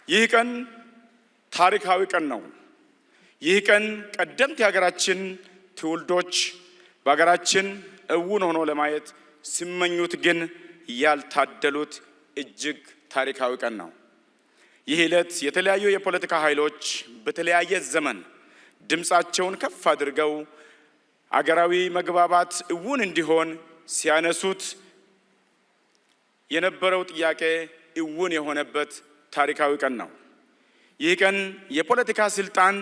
ይህ ቀን ታሪካዊ ቀን ነው። ይህ ቀን ቀደምት የሀገራችን ትውልዶች በሀገራችን እውን ሆኖ ለማየት ሲመኙት ግን ያልታደሉት እጅግ ታሪካዊ ቀን ነው። ይህ ዕለት የተለያዩ የፖለቲካ ኃይሎች በተለያየ ዘመን ድምፃቸውን ከፍ አድርገው አገራዊ መግባባት እውን እንዲሆን ሲያነሱት የነበረው ጥያቄ እውን የሆነበት ታሪካዊ ቀን ነው። ይህ ቀን የፖለቲካ ስልጣን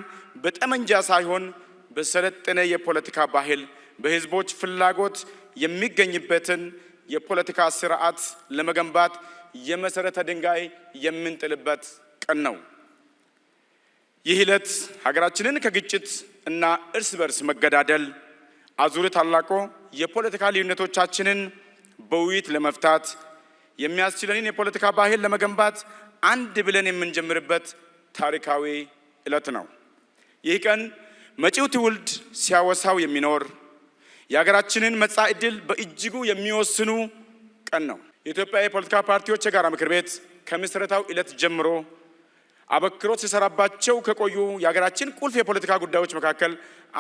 በጠመንጃ ሳይሆን በሰለጠነ የፖለቲካ ባህል በህዝቦች ፍላጎት የሚገኝበትን የፖለቲካ ስርዓት ለመገንባት የመሰረተ ድንጋይ የምንጥልበት ቀን ነው። ይህ ዕለት ሀገራችንን ከግጭት እና እርስ በርስ መገዳደል አዙሪት አላቆ የፖለቲካ ልዩነቶቻችንን በውይይት ለመፍታት የሚያስችለንን የፖለቲካ ባህል ለመገንባት አንድ ብለን የምንጀምርበት ታሪካዊ ዕለት ነው። ይህ ቀን መጪው ትውልድ ሲያወሳው የሚኖር የሀገራችንን መጻኢ ዕድል በእጅጉ የሚወስኑ ቀን ነው። የኢትዮጵያ የፖለቲካ ፓርቲዎች የጋራ ምክር ቤት ከምስረታው ዕለት ጀምሮ አበክሮት ሲሰራባቸው ከቆዩ የሀገራችን ቁልፍ የፖለቲካ ጉዳዮች መካከል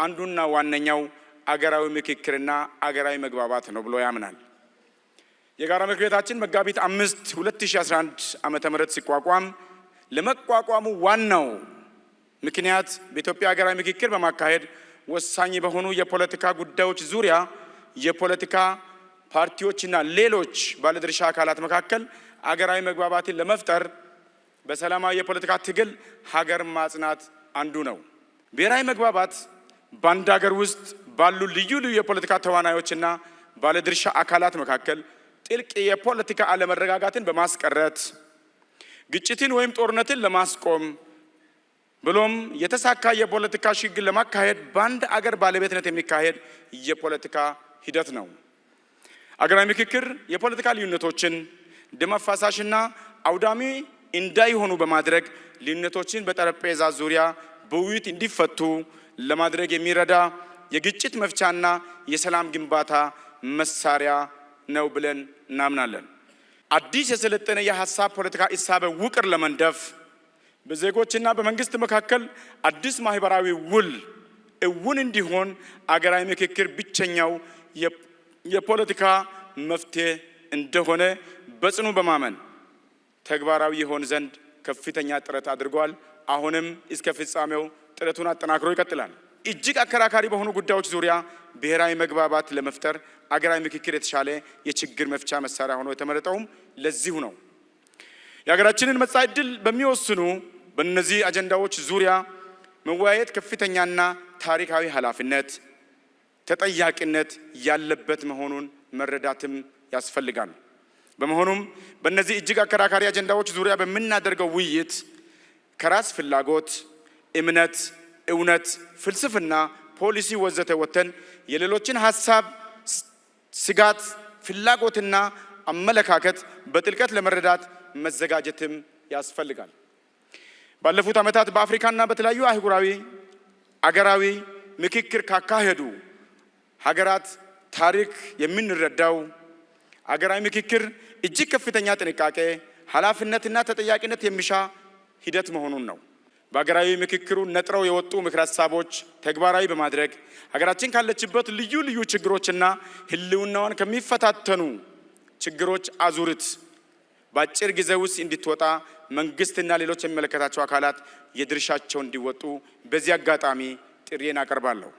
አንዱና ዋነኛው አገራዊ ምክክርና አገራዊ መግባባት ነው ብሎ ያምናል። የጋራ ምክር ቤታችን መጋቢት 5 2011 ዓመተ ምህረት ሲቋቋም ለመቋቋሙ ዋናው ምክንያት በኢትዮጵያ ሀገራዊ ምክክር በማካሄድ ወሳኝ በሆኑ የፖለቲካ ጉዳዮች ዙሪያ የፖለቲካ ፓርቲዎችና ሌሎች ባለድርሻ አካላት መካከል አገራዊ መግባባትን ለመፍጠር በሰላማዊ የፖለቲካ ትግል ሀገር ማጽናት አንዱ ነው። ብሔራዊ መግባባት በአንድ ሀገር ውስጥ ባሉ ልዩ ልዩ የፖለቲካ ተዋናዮችና ባለድርሻ አካላት መካከል ጥልቅ የፖለቲካ አለመረጋጋትን በማስቀረት ግጭትን ወይም ጦርነትን ለማስቆም ብሎም የተሳካ የፖለቲካ ሽግግር ለማካሄድ በአንድ አገር ባለቤትነት የሚካሄድ የፖለቲካ ሂደት ነው። አገራዊ ምክክር የፖለቲካ ልዩነቶችን ደም አፋሳሽና አውዳሚ እንዳይሆኑ በማድረግ ልዩነቶችን በጠረጴዛ ዙሪያ በውይይት እንዲፈቱ ለማድረግ የሚረዳ የግጭት መፍቻና የሰላም ግንባታ መሳሪያ ነው ብለን እናምናለን። አዲስ የሰለጠነ የሀሳብ ፖለቲካ እሳቤ ውቅር ለመንደፍ በዜጎችና በመንግስት መካከል አዲስ ማህበራዊ ውል እውን እንዲሆን አገራዊ ምክክር ብቸኛው የፖለቲካ መፍትሄ እንደሆነ በጽኑ በማመን ተግባራዊ ይሆን ዘንድ ከፍተኛ ጥረት አድርጓል። አሁንም እስከ ፍጻሜው ጥረቱን አጠናክሮ ይቀጥላል። እጅግ አከራካሪ በሆኑ ጉዳዮች ዙሪያ ብሔራዊ መግባባት ለመፍጠር አገራዊ ምክክር የተሻለ የችግር መፍቻ መሳሪያ ሆኖ የተመረጠውም ለዚሁ ነው። የሀገራችንን መጻኢ ዕድል በሚወስኑ በእነዚህ አጀንዳዎች ዙሪያ መወያየት ከፍተኛና ታሪካዊ ኃላፊነት፣ ተጠያቂነት ያለበት መሆኑን መረዳትም ያስፈልጋል። በመሆኑም በእነዚህ እጅግ አከራካሪ አጀንዳዎች ዙሪያ በምናደርገው ውይይት ከራስ ፍላጎት፣ እምነት፣ እውነት፣ ፍልስፍና፣ ፖሊሲ ወዘተ ወተን የሌሎችን ሀሳብ፣ ስጋት፣ ፍላጎትና አመለካከት በጥልቀት ለመረዳት መዘጋጀትም ያስፈልጋል። ባለፉት ዓመታት በአፍሪካና በተለያዩ አገራዊ ምክክር ካካሄዱ ሀገራት ታሪክ የምንረዳው አገራዊ ምክክር እጅግ ከፍተኛ ጥንቃቄ፣ ኃላፊነትና ተጠያቂነት የሚሻ ሂደት መሆኑን ነው። በሀገራዊ ምክክሩ ነጥረው የወጡ ምክረ ሀሳቦች ተግባራዊ በማድረግ ሀገራችን ካለችበት ልዩ ልዩ ችግሮችና ሕልውናዋን ከሚፈታተኑ ችግሮች አዙሪት በአጭር ጊዜ ውስጥ እንድትወጣ መንግስትና ሌሎች የሚመለከታቸው አካላት የድርሻቸውን እንዲወጡ በዚህ አጋጣሚ ጥሪዬን አቀርባለሁ።